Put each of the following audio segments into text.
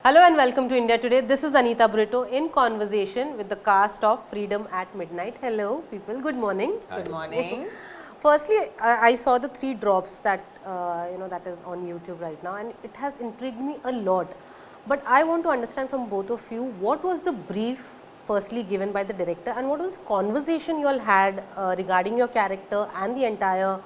Hello and welcome to India Today. This is Anita Britto in conversation with the cast of Freedom at Midnight. Hello people, good morning. Hi. Good morning. Firstly, I saw the 3 drops that that is on YouTube right now, and it has intrigued me a lot. But I want to understand from both of you, what was the brief firstly given by the director, and what was the conversation you all had regarding your character and the entire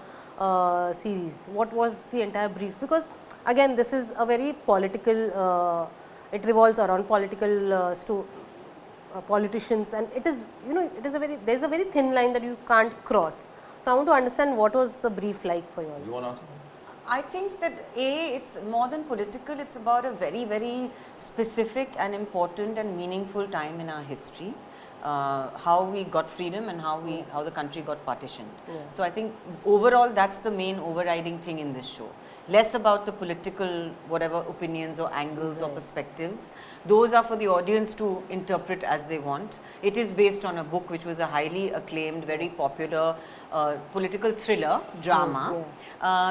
series? What was the entire brief? Because again, this is a very political. It revolves around politicians, and it is there is a very thin line that you can't cross. So I want to understand what was the brief like for you all. You want to answer? I think that it's more than political, it's about a very, very specific and important and meaningful time in our history. How we got freedom and how the country got partitioned. Yeah. So I think overall that's the main overriding thing in this show. Less about the political whatever opinions or angles or perspectives. Those are for the audience to interpret as they want. It is based on a book which was a highly acclaimed, very popular political thriller drama.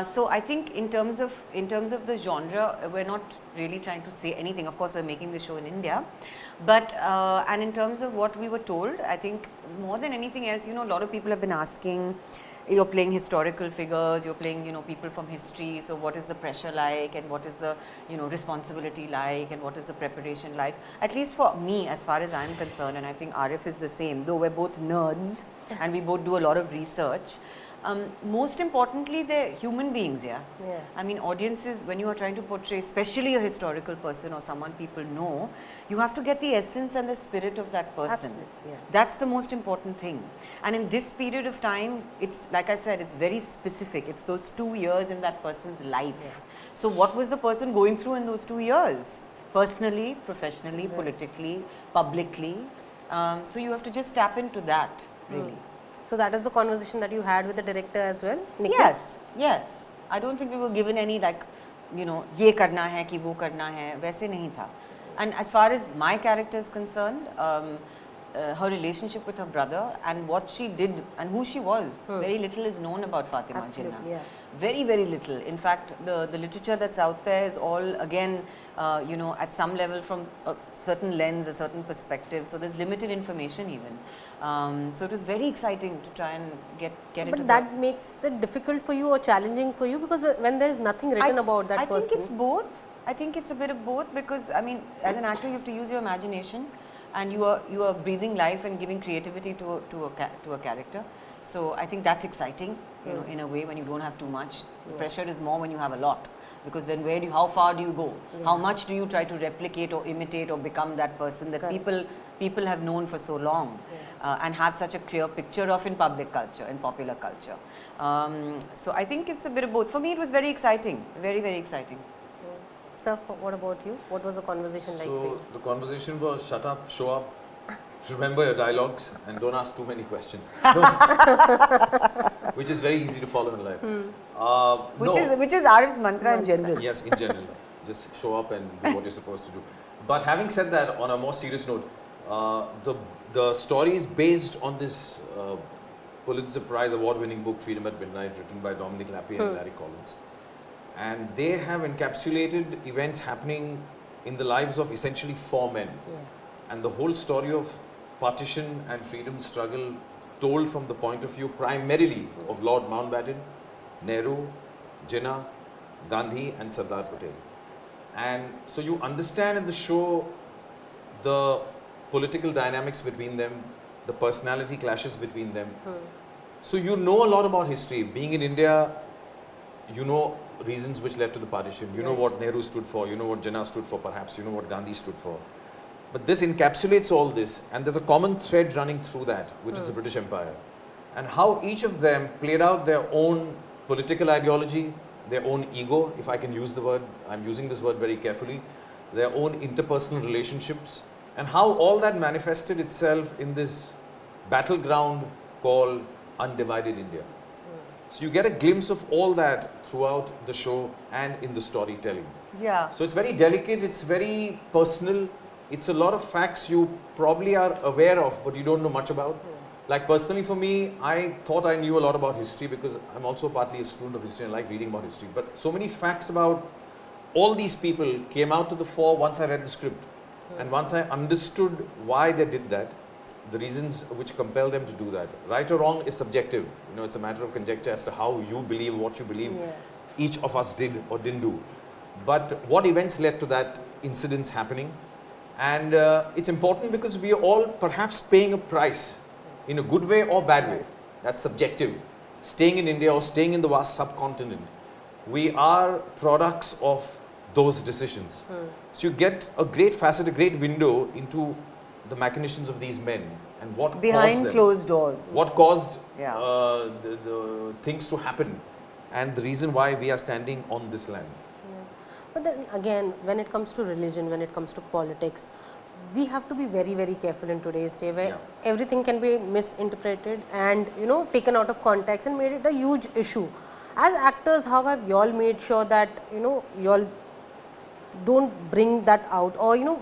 So I think in terms of the genre, we're not really trying to say anything. Of course, we're making this show in India, but and in terms of what we were told, I think more than anything else, a lot of people have been asking. You're playing historical figures, you're playing, people from history, so what is the pressure like, and what is the, responsibility like, and what is the preparation like? At least for me, as far as I'm concerned, and I think Arif is the same, though we're both nerds and we both do a lot of research. Most importantly, they're human beings, yeah? I mean, audiences, when you are trying to portray, especially a historical person or someone people know, you have to get the essence and the spirit of that person. Absolutely, yeah. That's the most important thing. And in this period of time, it's like I said, it's very specific. It's those 2 years in that person's life. So what was the person going through in those 2 years? Personally, professionally, politically, publicly. So you have to just tap into that, really. So that is the conversation that you had with the director as well, Nikhil? Yes. I don't think we were given any ये करना है कि वो करना है, वैसे नहीं था. And as far as my character is concerned, her relationship with her brother and what she did and who she was, very little is known about Fatima Absolutely, Jinnah. yeah. Very, very little. In fact, the literature that's out there is all again, at some level from a certain lens, a certain perspective. So there's limited information even. So it was very exciting to try and get into But that makes it difficult for you or challenging for you, because when there is nothing written about that person. I think it's both. I think it's a bit of both, because I mean, as an actor, you have to use your imagination, and you are breathing life and giving creativity to a character. So I think that's exciting, in a way, when you don't have too much. The pressure is more when you have a lot, because then how far do you go? How much do you try to replicate or imitate or become that person that people have known for so long, and have such a clear picture of in public culture, in popular culture. So I think it's a bit of both. For me, it was very exciting, very, very exciting. Sir, what about you? What was the conversation like for you? So the conversation was shut up, show up, remember your dialogues, and don't ask too many questions. No. Which is very easy to follow in life. Which is Arif's mantra in general. Yes, in general. Just show up and do what you're supposed to do. But having said that, on a more serious note, the story is based on this Pulitzer Prize award-winning book, Freedom at Midnight, written by Dominic Lappy and Larry Collins. And they have encapsulated events happening in the lives of essentially 4 men. And the whole story of partition and freedom struggle told from the point of view primarily of Lord Mountbatten, Nehru, Jinnah, Gandhi and Sardar Patel. And so you understand in the show the political dynamics between them, the personality clashes between them. So you know a lot about history. Being in India, you know reasons which led to the partition. You know what Nehru stood for, you know what Jinnah stood for, perhaps you know what Gandhi stood for. But this encapsulates all this, and there's a common thread running through that, which is the British Empire. And how each of them played out their own political ideology, their own ego, if I can use the word, I'm using this word very carefully, their own interpersonal relationships, and how all that manifested itself in this battleground called Undivided India. So you get a glimpse of all that throughout the show and in the storytelling. Yeah. So it's very delicate, it's very personal, it's a lot of facts you probably are aware of but you don't know much about. Like personally for me, I thought I knew a lot about history because I'm also partly a student of history and I like reading about history. But so many facts about all these people came out to the fore once I read the script. And once I understood why they did that, the reasons which compel them to do that. Right or wrong is subjective. You know, it's a matter of conjecture as to how you believe, what you believe each of us did or didn't do. But what events led to that incidents happening? And it's important because we are all perhaps paying a price in a good way or bad way. That's subjective. Staying in India or staying in the vast subcontinent, we are products of those decisions. So you get a great facet, a great window into the machinations of these men and what caused Behind them, closed doors. what caused Yeah. the things to happen, and the reason why we are standing on this land. But then again, when it comes to religion, when it comes to politics, we have to be very, very careful in today's day where everything can be misinterpreted and, you know, taken out of context and made it a huge issue. As actors, how have you all made sure that, you know, you all don't bring that out, or, you know,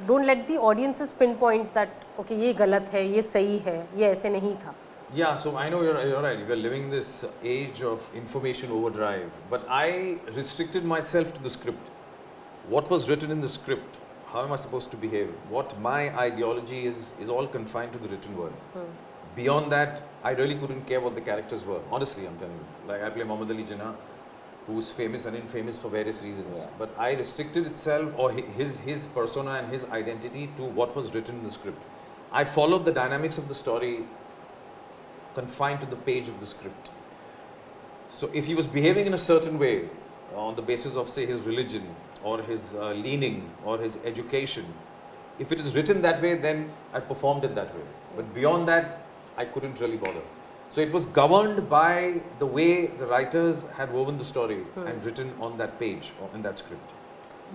don't let the audiences pinpoint that, okay, ये गलत है, ये सही है, ये ऐसे नहीं था. Yeah, so I know you're right. We're living in this age of information overdrive, but I restricted myself to the script. What was written in the script? How am I supposed to behave? What my ideology is all confined to the written word. Beyond that, I really couldn't care what the characters were. Honestly, I'm telling you. Like I play Mohammad Jinnah, who's famous and infamous for various reasons. But I restricted itself, or his persona and his identity, to what was written in the script. I followed the dynamics of the story confined to the page of the script. So if he was behaving in a certain way on the basis of, say, his religion or his leaning or his education, if it is written that way, then I performed it that way. But beyond that, I couldn't really bother. So it was governed by the way the writers had woven the story and written on that page or in that script.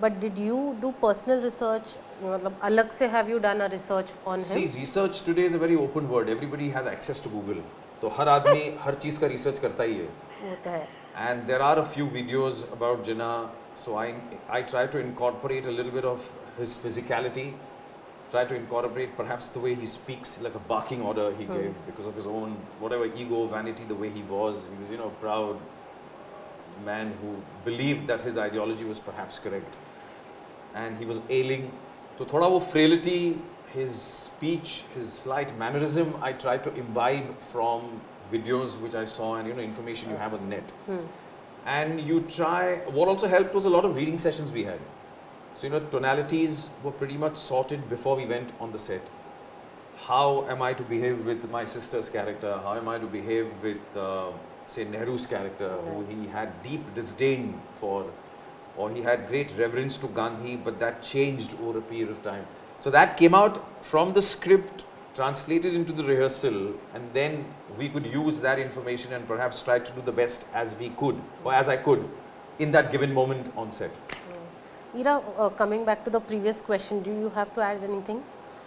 But did you do personal research? मतलब अलग से have you done a research on See, him? research today is a very open word. Everybody has access to Google. तो हर आदमी हर चीज़ का research करता ही है. वो तो है. And there are a few videos about Jinnah. So I try to incorporate a little bit of his physicality. Try to incorporate perhaps the way he speaks, like a barking order he gave because of his own whatever ego, vanity, the way he was. He was, you know, proud man who believed that his ideology was perhaps correct. And he was ailing. So thoda wo frailty, his speech, his slight mannerism, I tried to imbibe from videos which I saw and, you know, information you have on the net. And you try, what also helped was a lot of reading sessions we had. So, you know, tonalities were pretty much sorted before we went on the set. How am I to behave with my sister's character? How am I to behave with, say, Nehru's character, who he had deep disdain for, or he had great reverence to Gandhi, but that changed over a period of time. So that came out from the script, translated into the rehearsal, and then we could use that information and perhaps try to do the best as we could, or as I could, in that given moment on set. Ira, coming back to the previous question, do you have to add anything?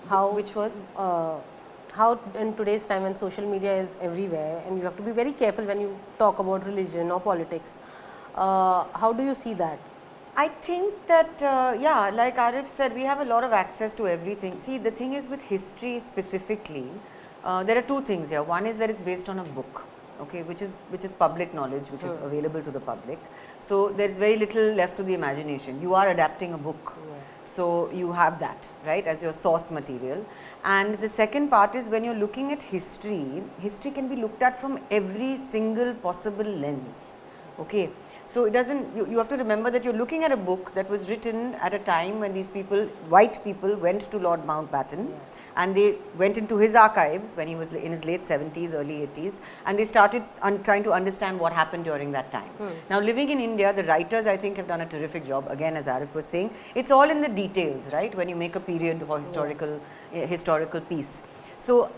How, Which was? How in today's time when social media is everywhere and you have to be very careful when you talk about religion or politics, how do you see that? I think that, yeah, like Arif said, we have a lot of access to everything. See, the thing is with history specifically, there are two things here. One is that it's based on a book, okay, which is public knowledge, which is available to the public. So there's very little left to the imagination. You are adapting a book, so you have that, right, as your source material. And the second part is when you're looking at history, history can be looked at from every single possible lens, okay. So it doesn't, you have to remember that you're looking at a book that was written at a time when these people, white people, went to Lord Mountbatten and they went into his archives when he was in his late 70s, early 80s, and they started trying to understand what happened during that time. Now living in India, the writers I think have done a terrific job, again as Arif was saying, it's all in the details, right, when you make a period or historical piece. So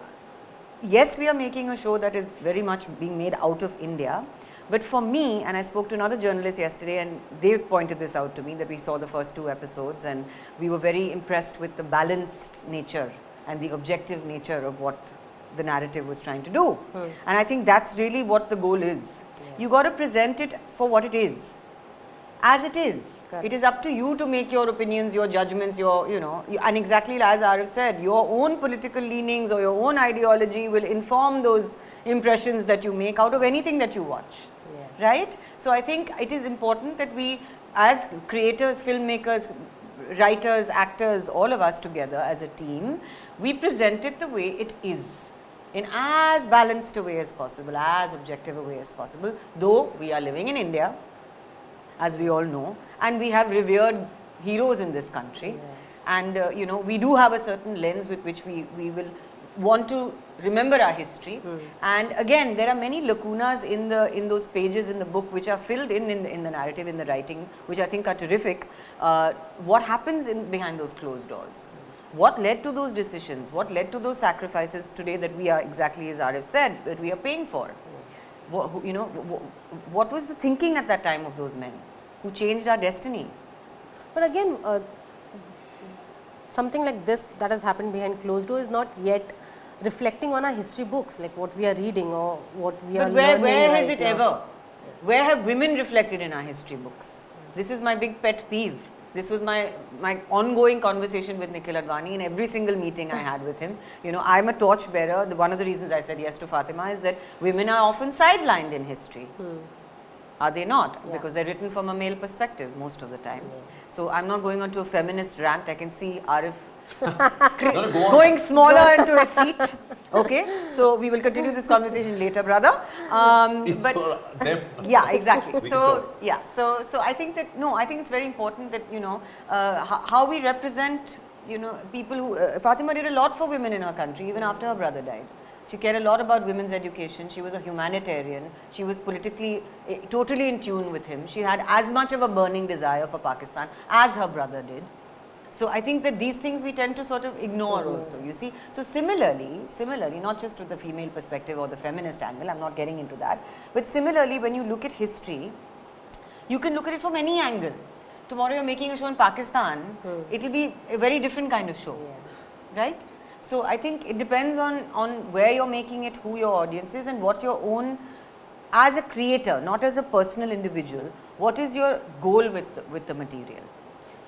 yes, we are making a show that is very much being made out of India. But for me, and I spoke to another journalist yesterday and they pointed this out to me that we saw the first 2 episodes and we were very impressed with the balanced nature and the objective nature of what the narrative was trying to do. And I think that's really what the goal is. You got to present it for what it is, as it is. Correct. It is up to you to make your opinions, your judgments, your, you know, and exactly as Arif said, your own political leanings or your own ideology will inform those impressions that you make out of anything that you watch. Right? So I think it is important that we as creators, filmmakers, writers, actors, all of us together as a team, we present it the way it is, in as balanced a way as possible, as objective a way as possible, though we are living in India, as we all know, and we have revered heroes in this country, and you know, we do have a certain lens with which we will want to remember our history. And again, there are many lacunas in those pages in the book which are filled in the narrative, in the writing, which I think are terrific. What happens behind those closed doors? What led to those decisions? What led to those sacrifices today that we are, exactly as Arif said, that we are paying for? You know, what was the thinking at that time of those men who changed our destiny? But again, something like this that has happened behind closed door is not yet reflecting on our history books, like what we are reading or what we are learning. But where has right it now. ever? Where have women reflected in our history books? This is my big pet peeve. This was my ongoing conversation with Nikhil Advani in every single meeting I had with him. You know, I'm a torchbearer. One of the reasons I said yes to Fatima is that women are often sidelined in history. Are they not? Yeah. Because they're written from a male perspective most of the time. So I'm not going on to a feminist rant. I can see Arif going smaller into his seat. Okay, so we will continue this conversation later, brother. It's for them. Yeah, exactly. We can So talk. yeah, so I think that I think it's very important that how we represent people who Fatima did a lot for women in her country even after her brother died. She cared a lot about women's education. She was a humanitarian. She was politically totally in tune with him. She had as much of a burning desire for Pakistan as her brother did. So I think that these things we tend to sort of ignore also, you see. So similarly, not just with the female perspective or the feminist angle, I'm not getting into that, but similarly when you look at history, you can look at it from any angle. Tomorrow you're making a show in Pakistan, it will be a very different kind of show, right? So I think it depends on where you're making it, who your audience is and what your own, as a creator, not as a personal individual, what is your goal with the material?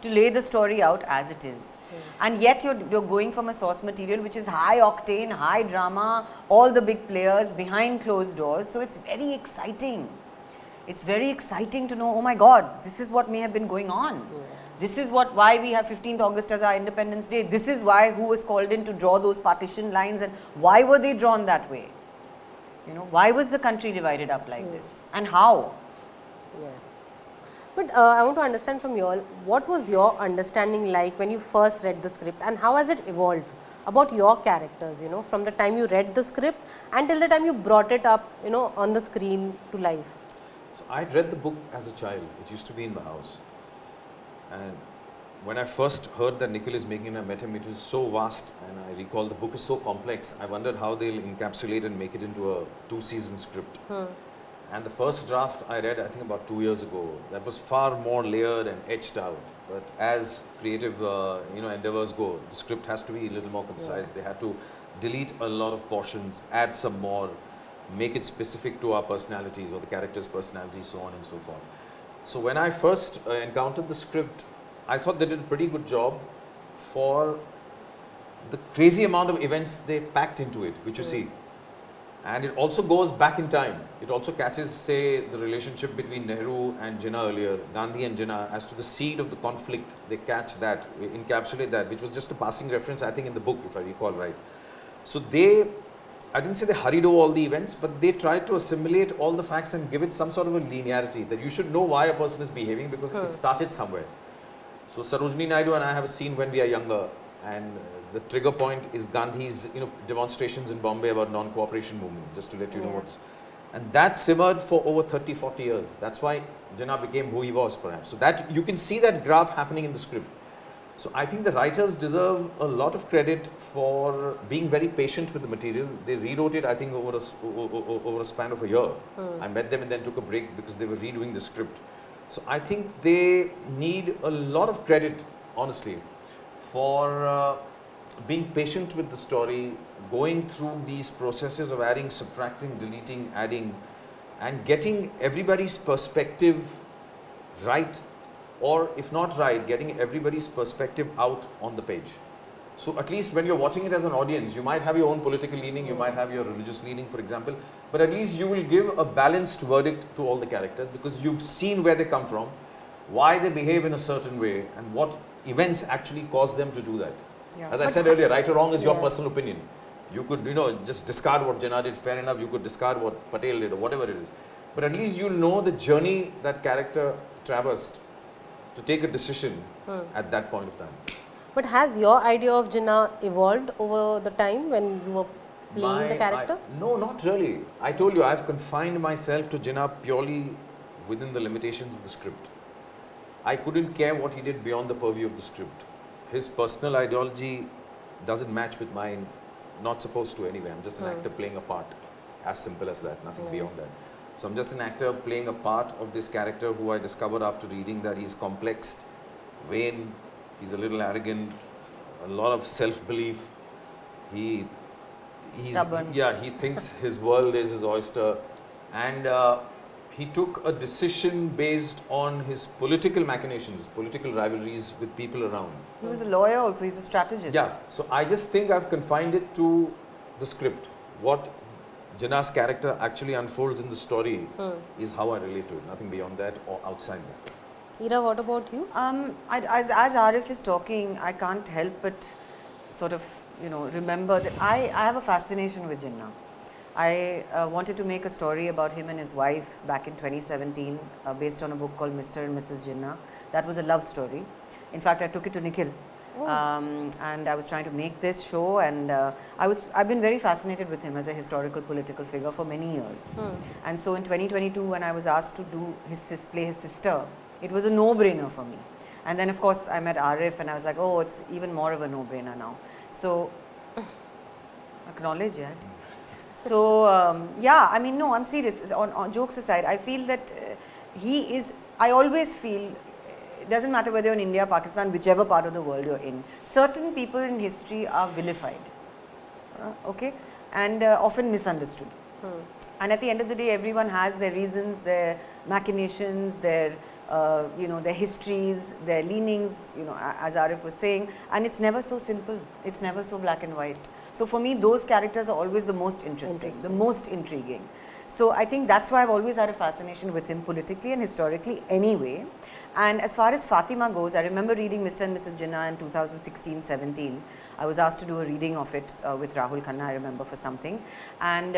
To lay the story out as it is. And yet you're going from a source material which is high octane, high drama, all the big players behind closed doors. So it's very exciting. It's very exciting to know, oh my God, this is what may have been going on. This is why we have 15th August as our Independence Day. This is who was called in to draw those partition lines and why were they drawn that way? Why was the country divided up like this and how? Yeah. But I want to understand from you all, what was your understanding like when you first read the script and how has it evolved about your characters, from the time you read the script until the time you brought it up, on the screen to life? So I'd read the book as a child. It used to be in the house. And when I first heard that Nikhil is making it, I met him, it was so vast and I recall the book is so complex. I wondered how they'll encapsulate and make it into a 2-season script. And the first draft I read, I think about 2 years ago, that was far more layered and etched out. But as creative, endeavors go, the script has to be a little more concise. They had to delete a lot of portions, add some more, make it specific to our personalities or the characters' personalities, so on and so forth. So when I first encountered the script, I thought they did a pretty good job for the crazy amount of events they packed into it, which you see. And it also goes back in time. It also catches, say, the relationship between Nehru and Jinnah earlier, Gandhi and Jinnah, as to the seed of the conflict. They catch that, encapsulate that, which was just a passing reference, I think, in the book, if I recall right. So I didn't say they hurried over all the events, but they tried to assimilate all the facts and give it some sort of a linearity, that you should know why a person is behaving because it started somewhere. So Sarojini Naidu and I have a scene when we are younger, and the trigger point is Gandhi's demonstrations in Bombay about non-cooperation movement, just to let you know what's. And that simmered for over 30-40 years. That's why Jinnah became who he was, perhaps. So that you can see that graph happening in the script. So I think the writers deserve a lot of credit for being very patient with the material. They rewrote it, I think, over a span of a year. I met them and then took a break because they were redoing the script. So I think they need a lot of credit, honestly, for being patient with the story, going through these processes of adding, subtracting, deleting, adding, and getting everybody's perspective right, or if not right, getting everybody's perspective out on the page. So at least when you're watching it as an audience, you might have your own political leaning, you might have your religious leaning, for example, but at least you will give a balanced verdict to all the characters because you've seen where they come from, why they behave in a certain way and what events actually cause them to do that. Yeah. As I said earlier, right or wrong is your Yeah. personal opinion. You could, just discard what Jinnah did, fair enough. You could discard what Patel did or whatever it is. But at least you'll know the journey that character traversed to take a decision at that point of time. But has your idea of Jinnah evolved over the time when you were playing the character? No, not really. I told you, I've confined myself to Jinnah purely within the limitations of the script. I couldn't care what he did beyond the purview of the script. His personal ideology doesn't match with mine, not supposed to anyway. I'm just an actor playing a part. As simple as that, nothing beyond that. So I'm just an actor playing a part of this character who I discovered after reading that he's complex, vain, he's a little arrogant, a lot of self-belief. He's Stubborn. Yeah, he thinks his world is his oyster, and he took a decision based on his political machinations, political rivalries with people around. He was a lawyer also, he's a strategist. Yeah, so I just think I've confined it to the script. What Jinnah's character actually unfolds in the story is how I relate to it, nothing beyond that or outside that. Ira, what about you? As Arif is talking, I can't help but sort of, remember that I have a fascination with Jinnah. I wanted to make a story about him and his wife back in 2017 based on a book called Mr. and Mrs. Jinnah. That was a love story. In fact, I took it to Nikhil. And I was trying to make this show, and I've been very fascinated with him as a historical political figure for many years. And so in 2022, when I was asked to play his sister, it was a no-brainer for me. And then of course I met Arif and I was like, oh, it's even more of a no-brainer now. So acknowledge, yeah. So no, I'm serious. On jokes aside, I feel that I always feel, it doesn't matter whether you're in India, Pakistan, whichever part of the world you're in, certain people in history are vilified, okay, and often misunderstood. And at the end of the day, everyone has their reasons, their machinations, their histories, their leanings, as Arif was saying, and it's never so simple, it's never so black and white. So for me, those characters are always the most interesting, the most intriguing. So I think that's why I've always had a fascination with him politically and historically anyway. And as far as Fatima goes, I remember reading Mr. and Mrs. Jinnah in 2016-17. I was asked to do a reading of it with Rahul Khanna, I remember, for something. And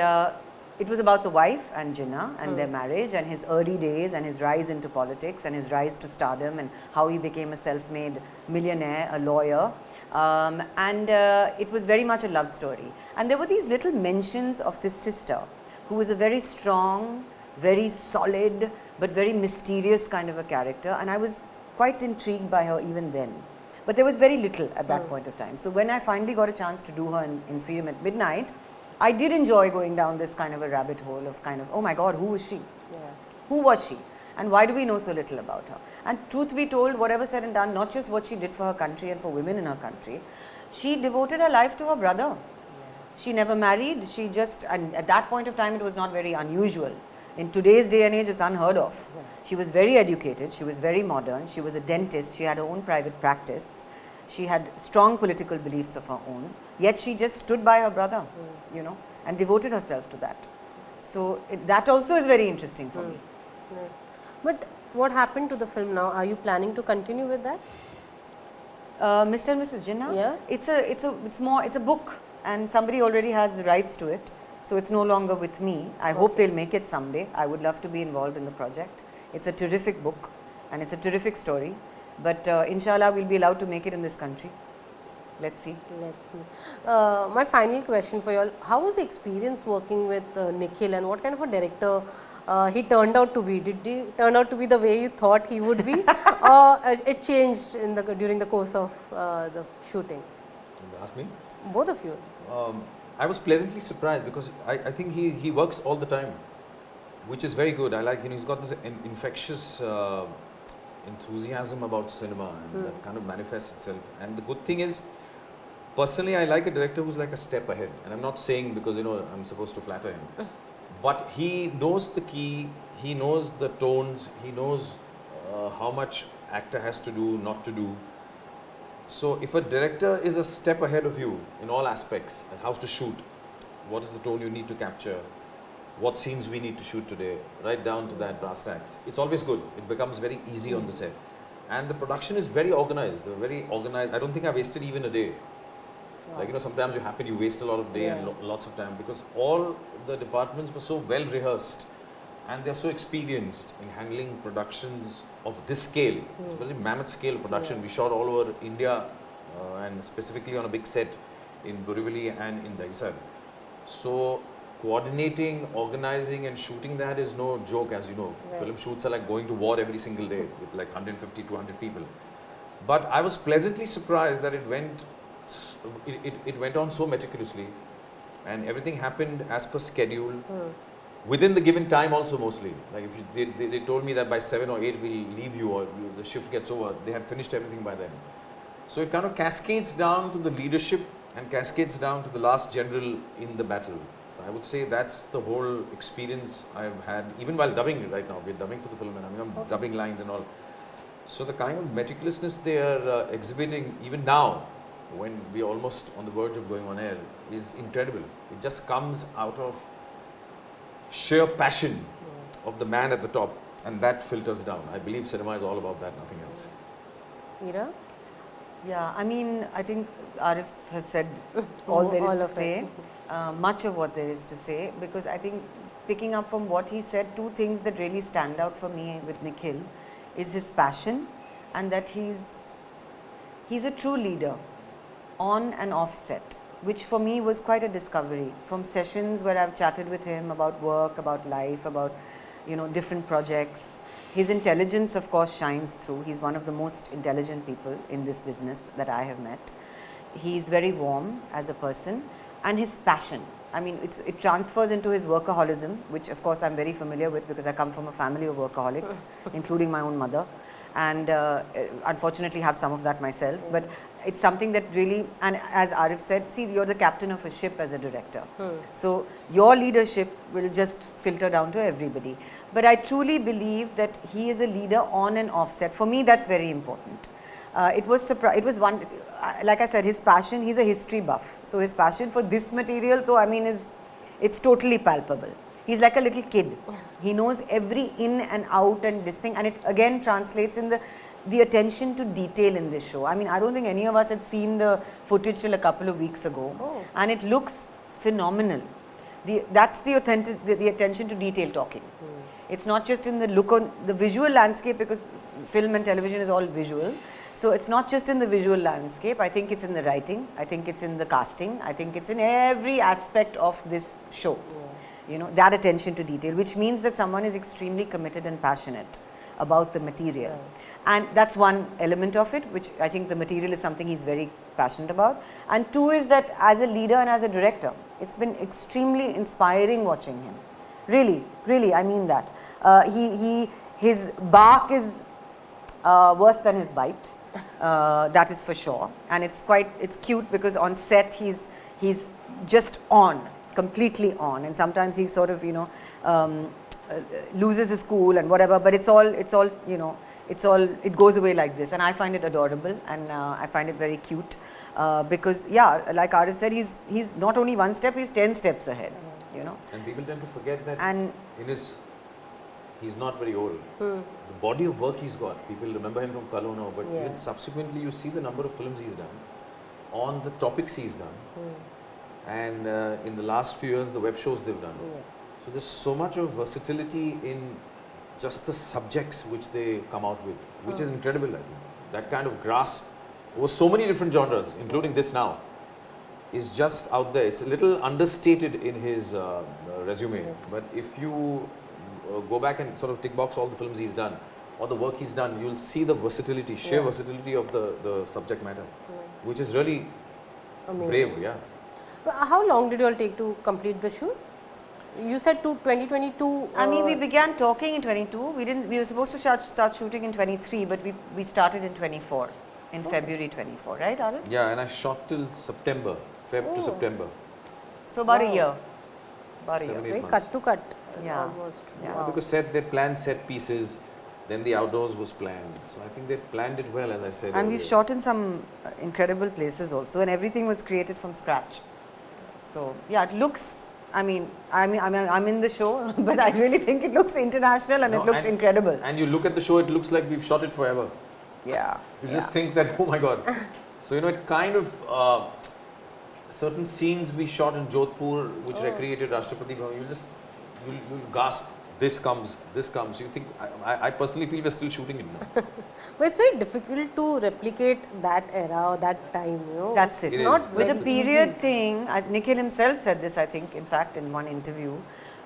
it was about the wife and Jinnah and their marriage and his early days and his rise into politics and his rise to stardom and how he became a self-made millionaire, a lawyer. It was very much a love story. And there were these little mentions of this sister who was a very strong, very solid, but very mysterious kind of a character, and I was quite intrigued by her even then. But there was very little at that point of time. So when I finally got a chance to do her in Freedom at Midnight, I did enjoy going down this kind of a rabbit hole of kind of, oh my God, who was she? Yeah. Who was she? And why do we know so little about her? And truth be told, whatever said and done, not just what she did for her country and for women in her country, she devoted her life to her brother. She never married, and at that point of time it was not very unusual. In today's day and age, it's unheard of. She was very educated, she was very modern, she was a dentist, she had her own private practice, she had strong political beliefs of her own, yet she just stood by her brother, and devoted herself to that. So that also is very interesting for me. Right. But what happened to the film now? Are you planning to continue with that? Mr. and Mrs. Jinnah? Yeah. It's a book, and somebody already has the rights to it. So it's no longer with me. I hope they'll make it someday. I would love to be involved in the project. It's a terrific book and it's a terrific story. But inshallah, we'll be allowed to make it in this country. Let's see. Let's see. My final question for you all, how was the experience working with Nikhil, and what kind of a director he turned out to be? Did he turn out to be the way you thought he would be, or it changed during the course of the shooting? You ask me? Both of you. I was pleasantly surprised because I think he works all the time, which is very good. I like, he's got this infectious enthusiasm about cinema, and that kind of manifests itself. And the good thing is, personally, I like a director who's like a step ahead. And I'm not saying because, I'm supposed to flatter him. But he knows the key, he knows the tones, he knows how much actor has to do, not to do. So if a director is a step ahead of you in all aspects, and how to shoot, what is the tone you need to capture, what scenes we need to shoot today, right down to that brass tacks. It's always good. It becomes very easy on the set. And the production is very organized. They're very organized. I don't think I wasted even a day. Like, sometimes you waste a lot of day and lots of time, because all the departments were so well rehearsed and they're so experienced in handling productions of this scale. It's a very mammoth scale production. We shot all over India and specifically on a big set in Borivali and in Daisar. So coordinating, organizing and shooting that is no joke, as you know. Film shoots are like going to war every single day with like 150, 200 people. But I was pleasantly surprised that it went on so meticulously and everything happened as per schedule. Within the given time also mostly. Like if they told me that by 7 or 8 we'll leave you or the shift gets over, they had finished everything by then. So it kind of cascades down to the leadership and cascades down to the last general in the battle. So I would say that's the whole experience I've had, even while dubbing right now. We're dubbing for the film and I'm dubbing lines and all. So the kind of meticulousness they are exhibiting even now, when we're almost on the verge of going on air, is incredible. It just comes out of sheer passion of the man at the top, and that filters down. I believe cinema is all about that, nothing else. Ira? Yeah, I mean, I think Arif has said all there is to say, much of what there is to say, because I think picking up from what he said, two things that really stand out for me with Nikhil is his passion and that he's a true leader on and off set, which for me was quite a discovery. From sessions where I've chatted with him about work, about life, about different projects. His intelligence, of course, shines through. He's one of the most intelligent people in this business that I have met. He's very warm as a person, and his passion. I mean, it transfers into his workaholism, which of course I'm very familiar with because I come from a family of workaholics, including my own mother, and unfortunately have some of that myself. But it's something that really, and as Arif said, see, you're the captain of a ship as a director. So your leadership will just filter down to everybody. But I truly believe that he is a leader on and off set. For me, that's very important. It was one, like I said, his passion, he's a history buff. So his passion for this material, though, I mean, it's totally palpable. He's like a little kid. He knows every in and out and this thing, and it again translates in the attention to detail in this show. I mean, I don't think any of us had seen the footage till a couple of weeks ago, and it looks phenomenal. That's the attention to detail talking. It's not just in the look on the visual landscape, because film and television is all visual. So it's not just in the visual landscape. I think it's in the writing. I think it's in the casting. I think it's in every aspect of this show. That attention to detail, which means that someone is extremely committed and passionate about the material. And that's one element of it, which I think the material is something he's very passionate about. And two is that as a leader and as a director, it's been extremely inspiring watching him. Really, really, I mean that. His bark is worse than his bite. That is for sure. And it's cute because on set he's just on, completely on. And sometimes he sort of, loses his cool and whatever, but it goes away like this, and I find it adorable, and I find it very cute because, yeah, like Arif said, he's not only one step, he's 10 steps ahead, And people tend to forget that he's not very old. The body of work he's got, people remember him from Kalono, but even subsequently you see the number of films he's done, on the topics he's done, and in the last few years the web shows they've done. So there's so much of versatility in just the subjects which they come out with, which is incredible, I think. That kind of grasp over so many different genres, including this now, is just out there. It's a little understated in his resume, but if you go back and sort of tick box all the films he's done, or the work he's done, you'll see the versatility, sheer versatility of the subject matter, which is really brave, How long did you all take to complete the shoot? You said to 2022. I mean, we began talking in 22. We were supposed to start shooting in 23, but we started in 24, in February 24, right, Arif? Yeah, and I shot till September, Feb to September. So about a year. About a 7, year. 8 Very months. cut to cut. Yeah. Almost. Yeah. Wow. Because they planned set pieces, then the outdoors was planned. So I think they planned it well, as I said. And we've shot in some incredible places also, and everything was created from scratch. So yeah, it looks I'm in the show, but I really think it looks international and No, it looks and- incredible. And you look at the show, it looks like we've shot it forever. Yeah. You just think that, oh my God. So, you know, it kind of, certain scenes we shot in Jodhpur, which recreated Rashtrapati Bhavan, you'll gasp, this comes. You think, I personally feel we're still shooting it now. But it's very difficult to replicate that era or that time, you know. That's it. It is. Not With the That's period thing, Nikhil himself said this, I think, in fact, in one interview,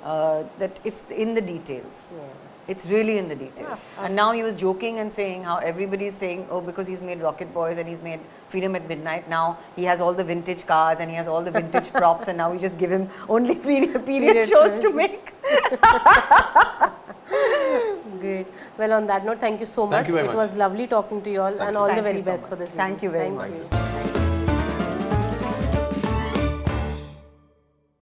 that it's in the details. Yeah. It's really in the details. And now he was joking and saying how everybody's saying, oh, because he's made Rocket Boys and he's made Freedom at Midnight, now he has all the vintage cars and he has all the vintage props, and now we just give him only period shows to make. Great. Well, on that note, thank you so much. Thank you very It much. was lovely talking to you all, and all the Thank very you so best much. for this. Thank you very much. You. Thank you.